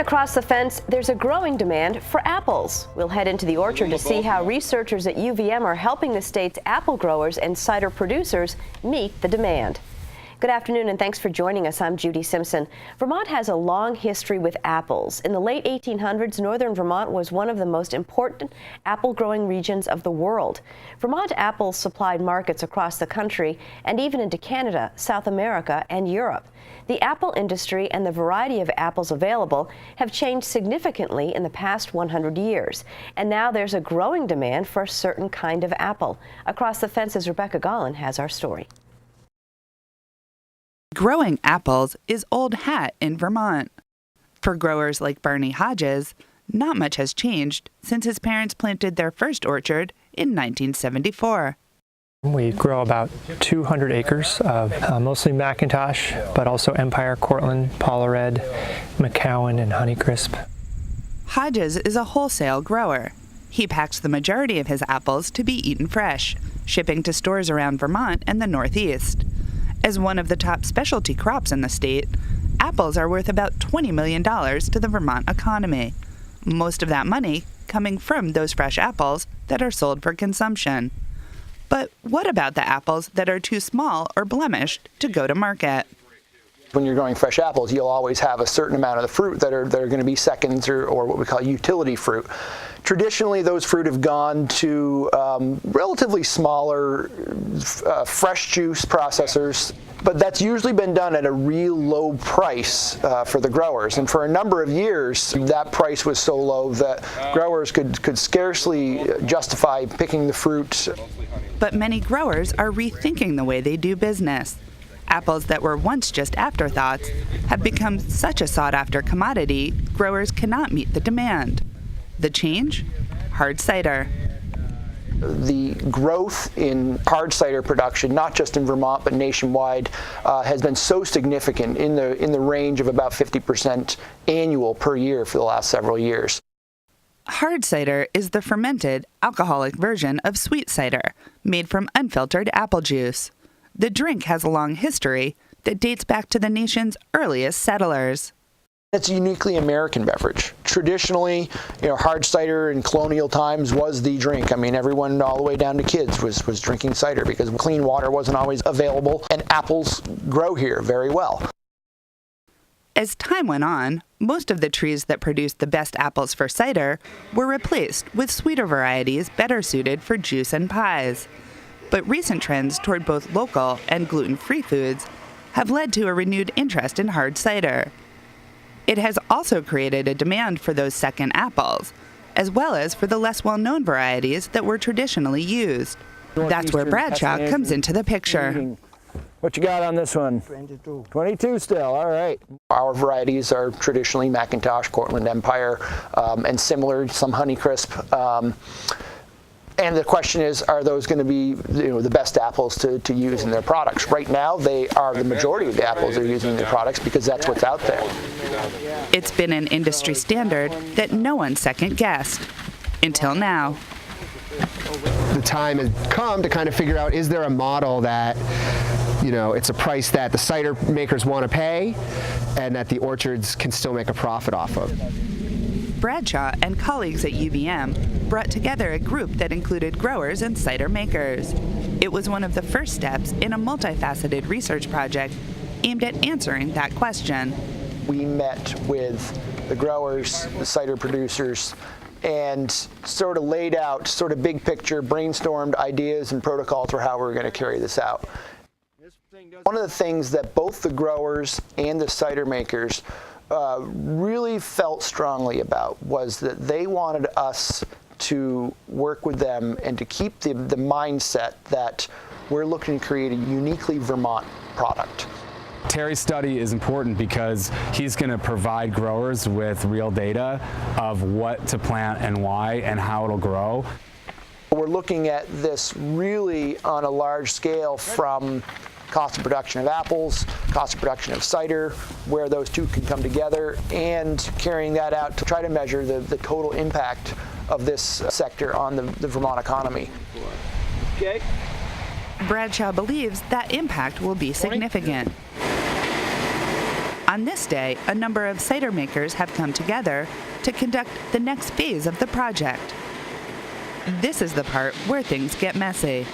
across the fence, there's a growing demand for apples. We'll head into the orchard to see how researchers at UVM are helping the state's apple growers and cider producers meet the demand. Good afternoon and thanks for joining us. I'm Judy Simpson. Vermont has a long history with apples. In the late 1800s, northern Vermont was one of the most important apple growing regions of the world. Vermont apples supplied markets across the country and even into Canada, South America, and Europe. The apple industry and the variety of apples available have changed significantly in the past 100 years. And now there's a growing demand for a certain kind of apple. Across the Fence's Rebecca Gollin has our story. Growing apples is old hat in Vermont. For growers like Barney Hodges, not much has changed since his parents planted their first orchard in 1974. We grow about 200 acres of mostly McIntosh, but also Empire, Cortland, Paula Red, McCowan, and Honeycrisp. Hodges is a wholesale grower. He packs the majority of his apples to be eaten fresh, shipping to stores around Vermont and the Northeast. As one of the top specialty crops in the state, apples are worth about $20 million to the Vermont economy. Most of that money coming from those fresh apples that are sold for consumption. But what about the apples that are too small or blemished to go to market? When you're growing fresh apples, you'll always have a certain amount of the fruit that are going to be seconds or what we call utility fruit. Traditionally, those fruit have gone to relatively smaller fresh juice processors, but that's usually been done at a real low price for the growers. And for a number of years, that price was so low that growers could scarcely justify picking the fruit. But many growers are rethinking the way they do business. Apples that were once just afterthoughts have become such a sought-after commodity, growers cannot meet the demand. The change? Hard cider. The growth in hard cider production, not just in Vermont but nationwide, has been so significant in the range of about 50% annual per year for the last several years. Hard cider is the fermented, alcoholic version of sweet cider, made from unfiltered apple juice. The drink has a long history that dates back to the nation's earliest settlers. It's a uniquely American beverage. Traditionally, hard cider in colonial times was the drink. I mean, everyone all the way down to kids was drinking cider because clean water wasn't always available, and apples grow here very well. As time went on, most of the trees that produced the best apples for cider were replaced with sweeter varieties better suited for juice and pies. But recent trends toward both local and gluten-free foods have led to a renewed interest in hard cider. It has also created a demand for those second apples, as well as for the less well-known varieties that were traditionally used. That's where Bradshaw comes into the picture. What you got on this one? 22 still, all right. Our varieties are traditionally McIntosh, Cortland, Empire, and similar, some Honeycrisp. And the question is, are those going to be the best apples to use in their products? Right now, they are the majority of the apples they're using in their products because that's what's out there. It's been an industry standard that no one second-guessed, until now. The time has come to kind of figure out, is there a model that, it's a price that the cider makers want to pay and that the orchards can still make a profit off of? Bradshaw and colleagues at UVM brought together a group that included growers and cider makers. It was one of the first steps in a multifaceted research project aimed at answering that question. We met with the growers, the cider producers, and sort of laid out sort of big picture, brainstormed ideas and protocols for how we were going to carry this out. One of the things that both the growers and the cider makers really felt strongly about was that they wanted us to work with them and to keep the mindset that we're looking to create a uniquely Vermont product. Terry's study is important because he's going to provide growers with real data of what to plant and why and how it'll grow. We're looking at this really on a large scale from cost of production of apples, cost of production of cider, where those two can come together, and carrying that out to try to measure the total impact of this sector on the Vermont economy. Okay. Bradshaw believes that impact will be significant. On this day, a number of cider makers have come together to conduct the next phase of the project. This is the part where things get messy.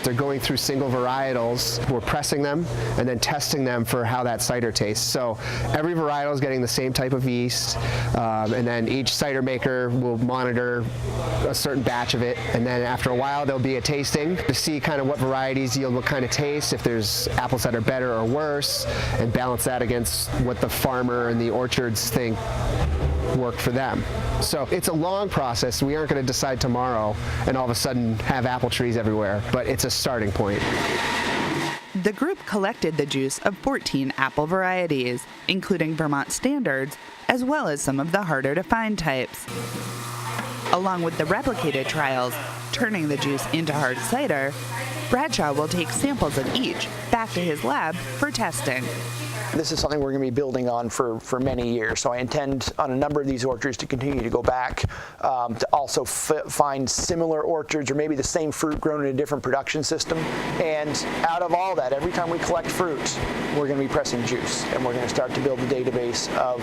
They're going through single varietals, we're pressing them and then testing them for how that cider tastes. So every varietal is getting the same type of yeast, and then each cider maker will monitor a certain batch of it, and then after a while there'll be a tasting to see kind of what varieties yield what kind of taste, if there's apples that are better or worse, and balance that against what the farmer and the orchards think work for them. So it's a long process. We aren't going to decide tomorrow and all of a sudden have apple trees everywhere, but it's a starting point. The group collected the juice of 14 apple varieties, including Vermont standards, as well as some of the harder to find types. Along with the replicated trials, turning the juice into hard cider, Bradshaw will take samples of each back to his lab for testing. This is something we're going to be building on for many years. So I intend on a number of these orchards to continue to go back to also find similar orchards or maybe the same fruit grown in a different production system. And out of all that, every time we collect fruit, we're going to be pressing juice. And we're going to start to build a database of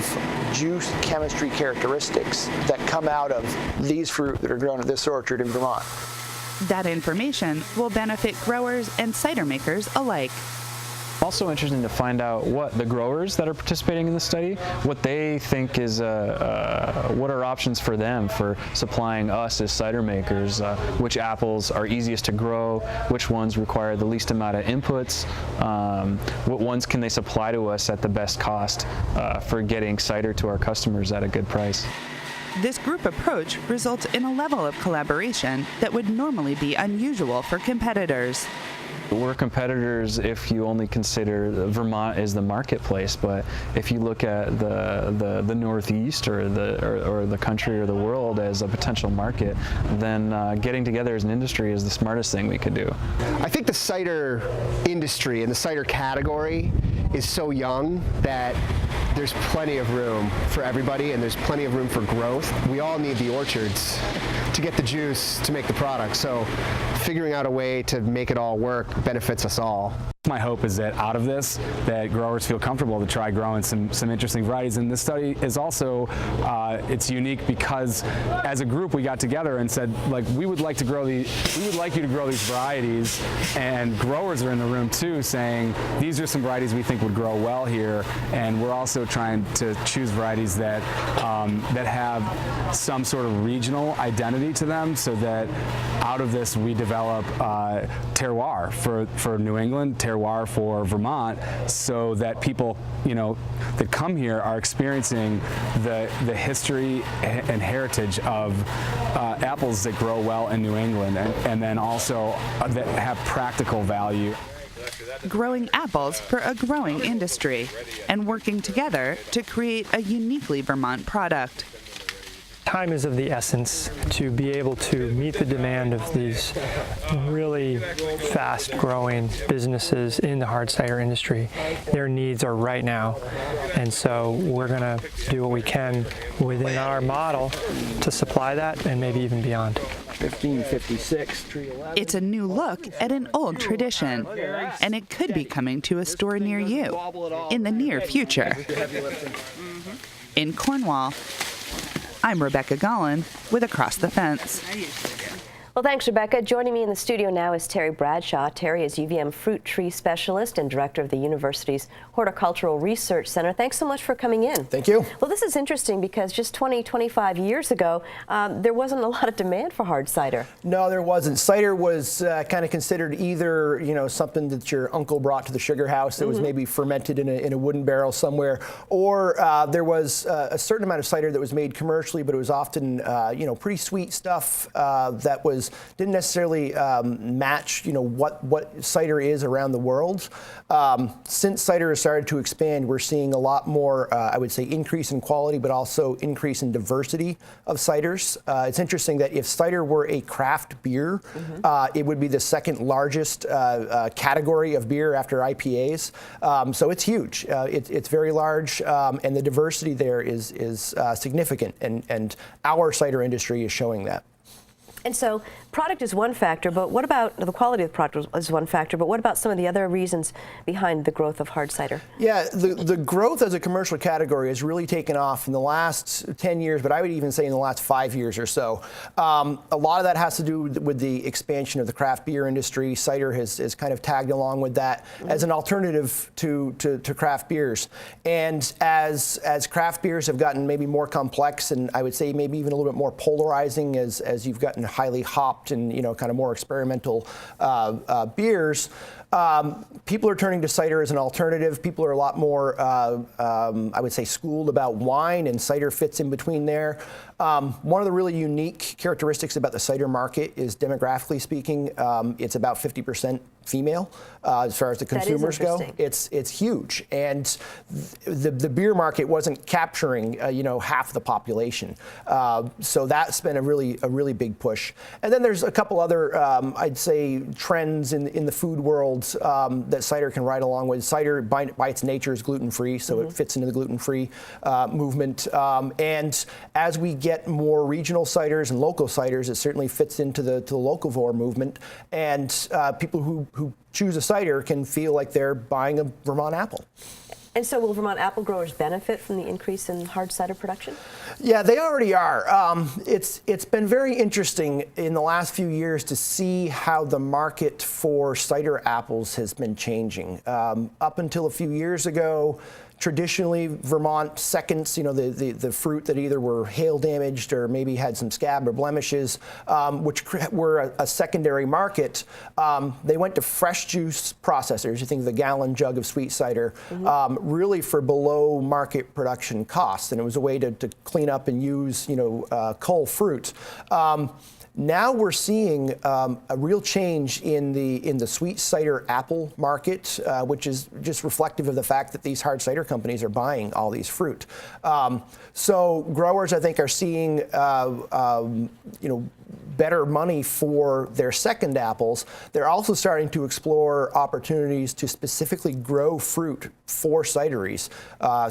juice chemistry characteristics that come out of these fruit that are grown at this orchard in Vermont. That information will benefit growers and cider makers alike. Also interesting to find out what the growers that are participating in the study, what they think is, what are options for them for supplying us as cider makers, which apples are easiest to grow, which ones require the least amount of inputs, what ones can they supply to us at the best cost for getting cider to our customers at a good price. This group approach results in a level of collaboration that would normally be unusual for competitors. We're competitors if you only consider Vermont as the marketplace, but if you look at the Northeast or the country or the world as a potential market, then getting together as an industry is the smartest thing we could do. I think the cider industry and the cider category is so young that there's plenty of room for everybody and there's plenty of room for growth. We all need the orchards to get the juice to make the product, so figuring out a way to make it all work benefits us all. My hope is that out of this, that growers feel comfortable to try growing some interesting varieties. And this study is also, it's unique because as a group we got together and said, like, we would like you to grow these varieties, and growers are in the room too saying, these are some varieties we think would grow well here, and we're also trying to choose varieties that, that have some sort of regional identity to them, so that out of this we develop terroir for New England, terroir for Vermont, so that people, that come here are experiencing the history and heritage of apples that grow well in New England, and then also that have practical value. Growing apples for a growing industry and working together to create a uniquely Vermont product. Time is of the essence to be able to meet the demand of these really fast-growing businesses in the hard cider industry. Their needs are right now, and so we're going to do what we can within our model to supply that and maybe even beyond. 1556, tree 11. It's a new look at an old tradition, and it could be coming to a store near you in the near future. In Cornwall, I'm Rebecca Gollin with Across the Fence. Well, thanks, Rebecca. Joining me in the studio now is Terry Bradshaw. Terry is UVM Fruit Tree Specialist and Director of the university's Horticultural Research Center. Thanks so much for coming in. Thank you. Well, this is interesting because just 25 years ago, there wasn't a lot of demand for hard cider. No, there wasn't. Cider was kind of considered either, something that your uncle brought to the sugar house that was maybe fermented in a wooden barrel somewhere, or there was a certain amount of cider that was made commercially, but it was often, pretty sweet stuff that didn't necessarily match, what cider is around the world. Since cider has started to expand, we're seeing a lot more, I would say, increase in quality, but also increase in diversity of ciders. It's interesting that if cider were a craft beer, it would be the second largest category of beer after IPAs. So it's huge. It's very large, and the diversity there is significant, and our cider industry is showing that. And so product is one factor, but what about the quality of the product is one factor, but what about some of the other reasons behind the growth of hard cider? Yeah, the growth as a commercial category has really taken off in the last 10 years, but I would even say in the last 5 years or so. A lot of that has to do with the expansion of the craft beer industry. Cider has kind of tagged along with that as an alternative to craft beers. And as craft beers have gotten maybe more complex, and I would say maybe even a little bit more polarizing as you've gotten highly hopped and kind of more experimental beers, people are turning to cider as an alternative. People are a lot more, I would say, schooled about wine, and cider fits in between there. One of the really unique characteristics about the cider market is, demographically speaking, it's about 50% female as far as the consumers go. It's huge, and the beer market wasn't capturing half the population. So that's been a really big push. And then there's a couple other I'd say trends in the food world that cider can ride along with. Cider by its nature is gluten-free, so it fits into the gluten-free movement. And as we get more regional ciders and local ciders, it certainly fits into the locavore movement. And people who choose a cider can feel like they're buying a Vermont apple. And so will Vermont apple growers benefit from the increase in hard cider production? Yeah, they already are. It's been very interesting in the last few years to see how the market for cider apples has been changing. Up until a few years ago, traditionally, Vermont seconds, the fruit that either were hail damaged or maybe had some scab or blemishes, which were a secondary market. They went to fresh juice processors. You think of the gallon jug of sweet cider, really for below market production costs, and it was a way to clean up and use, cull fruit. Now we're seeing a real change in the sweet cider apple market, which is just reflective of the fact that these hard cider companies are buying all these fruit. So growers, I think, are seeing better money for their second apples. They're also starting to explore opportunities to specifically grow fruit for cideries.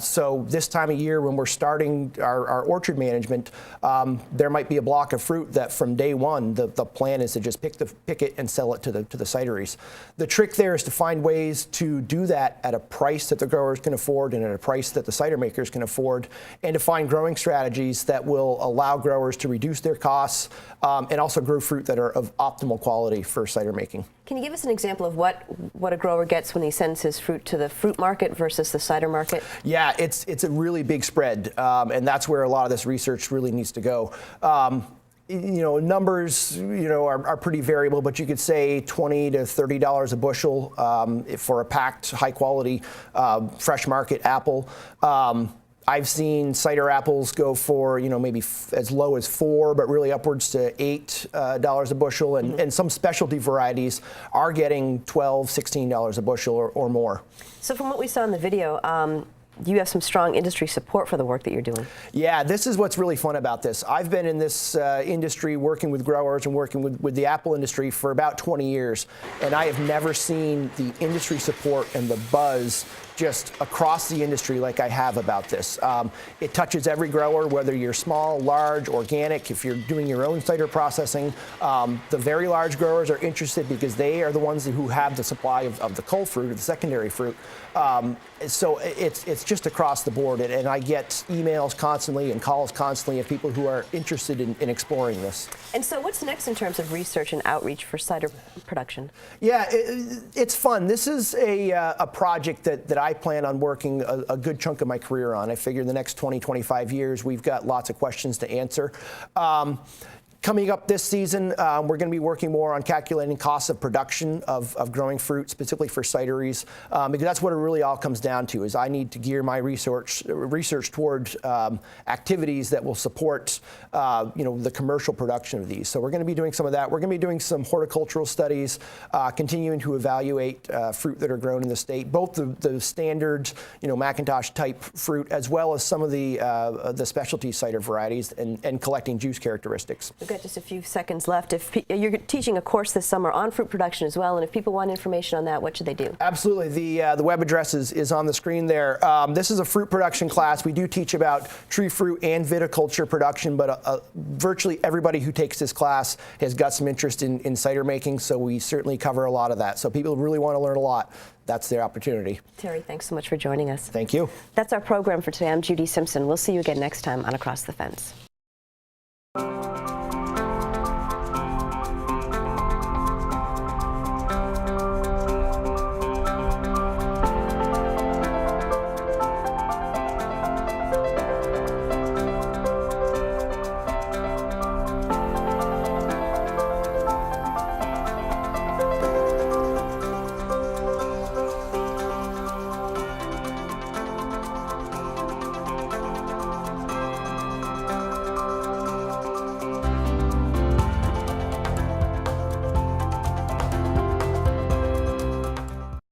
So this time of year, when we're starting our orchard management, there might be a block of fruit that from day one, the plan is to just pick it and sell it to the cideries. The trick there is to find ways to do that at a price that the growers can afford and at a price that the cider makers can afford, and to find growing strategies that will allow growers to reduce their costs and also grow fruit that are of optimal quality for cider making. Can you give us an example of what a grower gets when he sends his fruit to the fruit market versus the cider market? Yeah, it's a really big spread, and that's where a lot of this research really needs to go. Numbers, are pretty variable, but you could say $20 to $30 a bushel for a packed, high-quality, fresh market apple. I've seen cider apples go for, maybe as low as $4, but really upwards to $8 a bushel, and some specialty varieties are getting $12, $16 a bushel or more. So from what we saw in the video, you have some strong industry support for the work that you're doing. Yeah, this is what's really fun about this. I've been in this industry working with growers and working with the apple industry for about 20 years, and I have never seen the industry support and the buzz just across the industry like I have about this. It touches every grower, whether you're small, large, organic, if you're doing your own cider processing. The very large growers are interested because they are the ones who have the supply of the cull fruit, or the secondary fruit. So it's just across the board, and I get emails constantly and calls constantly of people who are interested in exploring this. And so what's next in terms of research and outreach for cider production? Yeah, it's fun. This is a project that I plan on working a good chunk of my career on. I figure the next 20, 25 years, we've got lots of questions to answer. Coming up this season, we're going to be working more on calculating costs of production of growing fruit, specifically for cideries, because that's what it really all comes down to. Is I need to gear my research toward activities that will support, the commercial production of these. So we're going to be doing some of that. We're going to be doing some horticultural studies, continuing to evaluate fruit that are grown in the state, both the standard, Macintosh type fruit, as well as some of the specialty cider varieties, and collecting juice characteristics. Okay. got just a few seconds left. If you're teaching a course this summer on fruit production as well, and if people want information on that, what should they do? Absolutely. The web address is on the screen there. This is a fruit production class. We do teach about tree fruit and viticulture production, but virtually everybody who takes this class has got some interest in cider making, so we certainly cover a lot of that. So people really want to learn a lot. That's their opportunity. Terry, thanks so much for joining us. Thank you. That's our program for today. I'm Judy Simpson. We'll see you again next time on Across the Fence.